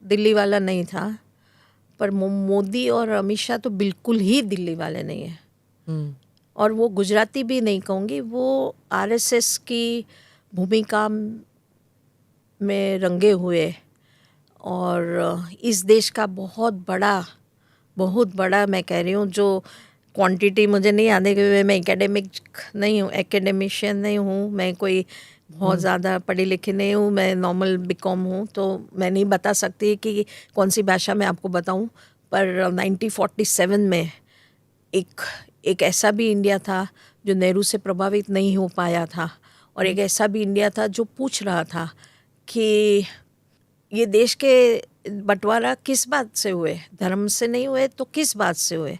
दिल्ली वाला नहीं था, पर मोदी और अमित शाह तो बिल्कुल ही दिल्ली वाले नहीं है। और वो गुजराती भी नहीं कहूँगी, वो आरएसएस की भूमिका में रंगे हुए और इस देश का बहुत बड़ा मैं कह रही हूँ, जो क्वांटिटी मुझे नहीं आने के हुए, मैं एकेडमिशियन नहीं हूँ, मैं कोई बहुत ज़्यादा पढ़ी लिखी नहीं हूँ, मैं नॉर्मल बीकॉम हूँ, तो मैं नहीं बता सकती कि कौन सी भाषा में आपको बताऊँ। पर 1947 में एक ऐसा भी इंडिया था जो नेहरू से प्रभावित नहीं हो पाया था, और एक ऐसा भी इंडिया था जो पूछ रहा था कि ये देश के बंटवारा किस बात से हुए, धर्म से नहीं हुए तो किस बात से हुए,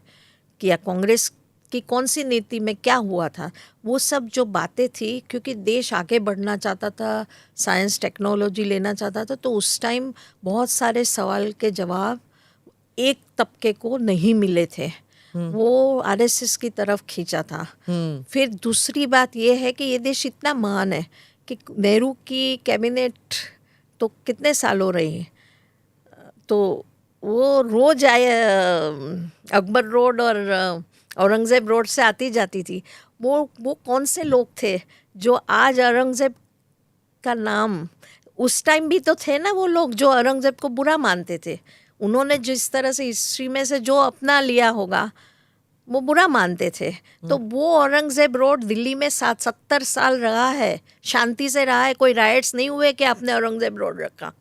कि या कांग्रेस की कौन सी नीति में क्या हुआ था। वो सब जो बातें थी, क्योंकि देश आगे बढ़ना चाहता था, साइंस टेक्नोलॉजी लेना चाहता था, तो उस टाइम बहुत सारे सवाल के जवाब एक तबके को नहीं मिले थे, वो आरएसएस की तरफ खींचा था। फिर दूसरी बात ये है कि ये देश इतना महान है कि नेहरू की कैबिनेट तो कितने सालों रही, तो वो रोज आए अकबर रोड और औरंगज़ेब रोड से आती जाती थी। वो कौन से लोग थे जो आज औरंगज़ेब का नाम, उस टाइम भी तो थे ना वो लोग जो औरंगज़ेब को बुरा मानते थे, उन्होंने जिस तरह से हिस्ट्री में से जो अपना लिया होगा वो बुरा मानते थे। तो वो औरंगज़ेब रोड दिल्ली में 70 साल रहा है, शांति से रहा है, कोई राइट्स नहीं हुए कि आपने औरंगज़ेब रोड रखा।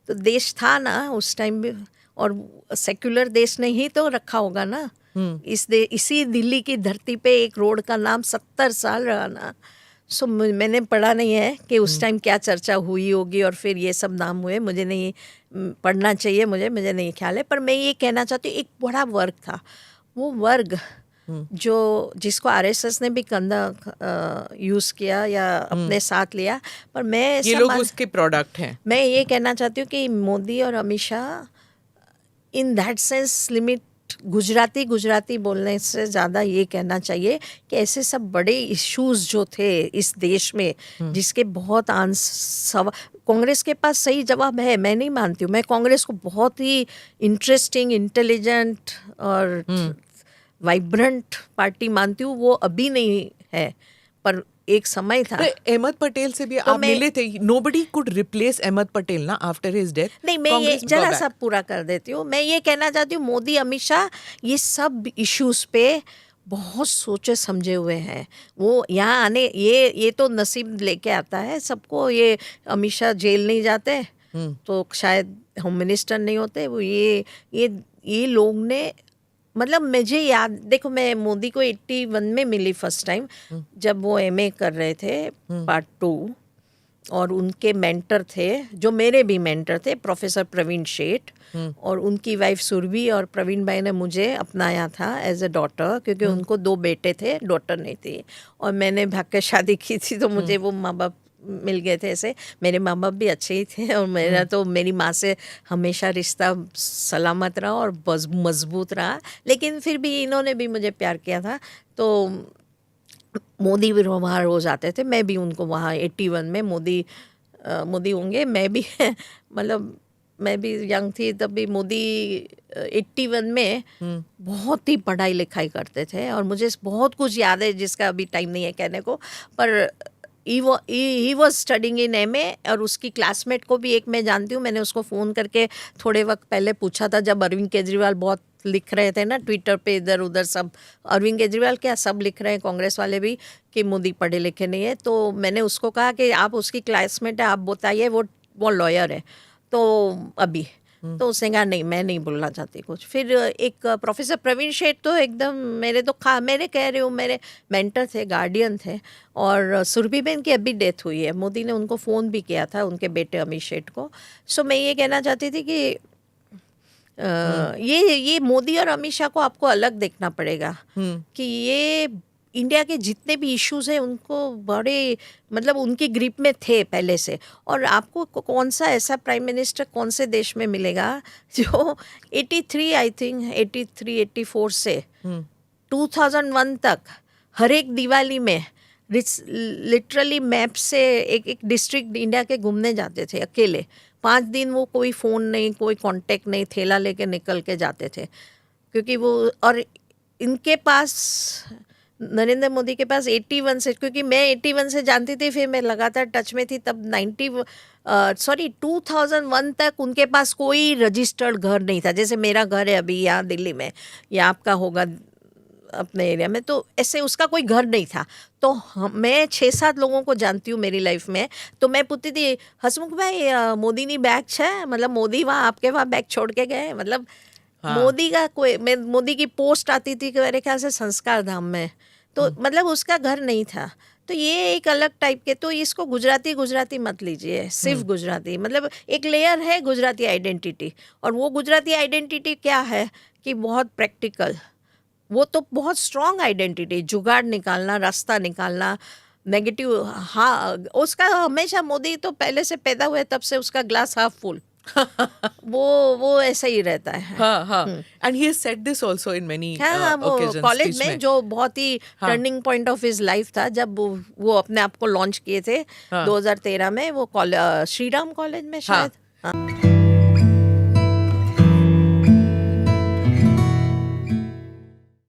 तो देश था ना उस टाइम भी, और सेक्युलर देश ने ही तो रखा होगा ना। इसी दिल्ली की धरती पे एक रोड का नाम 70 साल रहा ना। सो मैंने पढ़ा नहीं है कि उस टाइम क्या चर्चा हुई होगी और फिर ये सब नाम हुए, मुझे नहीं पढ़ना चाहिए, मुझे नहीं ख्याल है। पर मैं ये कहना चाहती हूँ, एक बड़ा वर्ग था, वो वर्ग जिसको आरएसएस ने भी कंधा यूज़ किया या अपने साथ लिया, पर मैं ये लोग उसके प्रोडक्ट हैं। मैं ये कहना चाहती हूँ कि मोदी और Amit Shah in that sense limit, Gujarati बोलने से ज़्यादा ये कहना चाहिए कि ऐसे सब बड़े इश्यूज जो थे इस देश में, जिसके बहुत कांग्रेस के पास सही जवाब है, मैं नहीं मानती हूँ। मैं कांग्रेस को बहुत ही इंटरेस्टिंग, इंटेलिजेंट और वाइब्रेंट पार्टी मानती हूँ। वो अभी नहीं है, पर एक समय था। अहमद पटेल से भी तो आप मिले थे। Nobody could replace Ahmed Patel ना आफ्टर हिज डेथ। नहीं, मैं ये जरा सा पूरा कर देती हूँ। मैं ये कहना चाहती हूँ, मोदी अमित शाह ये सब इश्यूज पे बहुत सोचे समझे हुए हैं। वो यहाँ आने, ये तो नसीब लेके आता है सबको। ये अमित शाह जेल नहीं जाते तो शायद होम मिनिस्टर नहीं होते। वो ये लोग ने, मतलब मुझे याद, देखो मैं मोदी को 81 में मिली फर्स्ट टाइम, जब वो एमए कर रहे थे पार्ट 2, और उनके मेंटर थे, जो मेरे भी मेंटर थे, प्रोफेसर प्रवीण शेठ, और उनकी वाइफ सुरभि, और प्रवीण भाई ने मुझे अपनाया था एज ए डॉटर, क्योंकि उनको 2 बेटे थे, डॉटर नहीं थी, और मैंने भाग के शादी की थी, तो मुझे वो माँ बाप मिल गए थे। ऐसे मेरे माँ बाप भी अच्छे ही थे, और मेरी माँ से हमेशा रिश्ता सलामत रहा और मजबूत रहा। लेकिन फिर भी इन्होंने भी मुझे प्यार किया था। तो मोदी भी वहाँ रोज आते थे, मैं भी उनको वहाँ 81 में मोदी होंगे, मैं भी मतलब मैं भी यंग थी तब भी। मोदी 81 में बहुत ही पढ़ाई लिखाई करते थे, और मुझे बहुत कुछ याद है जिसका अभी टाइम नहीं है कहने को। पर he was studying in MA, और उसकी क्लासमेट को भी एक मैं जानती हूँ, मैंने उसको फ़ोन करके थोड़े वक्त पहले पूछा था, जब अरविंद केजरीवाल बहुत लिख रहे थे ना ट्विटर पे इधर उधर, सब अरविंद केजरीवाल क्या सब लिख रहे हैं, कांग्रेस वाले भी, कि मोदी पढ़े लिखे नहीं है। तो मैंने उसको कहा कि आप उसकी क्लासमेट है, आप बताइए, वो लॉयर है तो अभी। तो उसने कहा नहीं, मैं नहीं बोलना चाहती कुछ। फिर एक प्रोफेसर प्रवीण शेठ तो एकदम मेरे कह रही हूँ, मेरे मेंटर थे, गार्डियन थे। और सुरभिबेन की अभी डेथ हुई है, मोदी ने उनको फ़ोन भी किया था, उनके बेटे अमित शेठ को। सो मैं ये कहना चाहती थी कि ये मोदी और अमित शाह को आपको अलग देखना पड़ेगा, कि ये इंडिया के जितने भी इश्यूज हैं उनको बड़े, मतलब उनकी ग्रिप में थे पहले से। और आपको कौन सा ऐसा प्राइम मिनिस्टर कौन से देश में मिलेगा जो 83 आई थिंक 84 से 2001 तक हर एक दिवाली में लिटरली मैप से एक डिस्ट्रिक्ट इंडिया के घूमने जाते थे अकेले, 5 दिन वो कोई फ़ोन नहीं, कोई कांटेक्ट नहीं, थैला लेके निकल के जाते थे, क्योंकि वो, और इनके पास, नरेंद्र मोदी के पास 81 से, क्योंकि मैं 81 से जानती थी, फिर मैं लगातार टच में थी, तब 2001 तक उनके पास कोई रजिस्टर्ड घर नहीं था, जैसे मेरा घर है अभी यहाँ दिल्ली में, या आपका होगा अपने एरिया में, तो ऐसे उसका कोई घर नहीं था। तो मैं 6-7 लोगों को जानती हूँ मेरी लाइफ में, तो मैं पूछती थी, हसमुख भाई मोदी नी बैग है, मतलब मोदी वहाँ आपके वहाँ बैग छोड़ के गए, मतलब हाँ. मोदी का कोई, मैं मोदी की पोस्ट आती थी कि मेरे ख्याल से संस्कार धाम में, तो मतलब उसका घर नहीं था। तो ये एक अलग टाइप के, तो इसको गुजराती गुजराती मत लीजिए, सिर्फ गुजराती, मतलब एक लेयर है गुजराती आइडेंटिटी, और वो गुजराती आइडेंटिटी क्या है कि बहुत प्रैक्टिकल, वो तो बहुत स्ट्रॉन्ग आइडेंटिटी, जुगाड़ निकालना, रास्ता निकालना, नेगेटिव, हाँ उसका हमेशा, मोदी तो पहले से पैदा हुए तब से उसका ग्लास हाफ फुल, वो ऐसा ही रहता है। हाँ हाँ, and he has said this also in many हाँ, वो ओकेजन्स, कॉलेज में जो बहुत ही turning point of his life था, जब वो अपने आप को लॉन्च किए थे 2013 में, वो श्री राम कॉलेज में शायद, हाँ।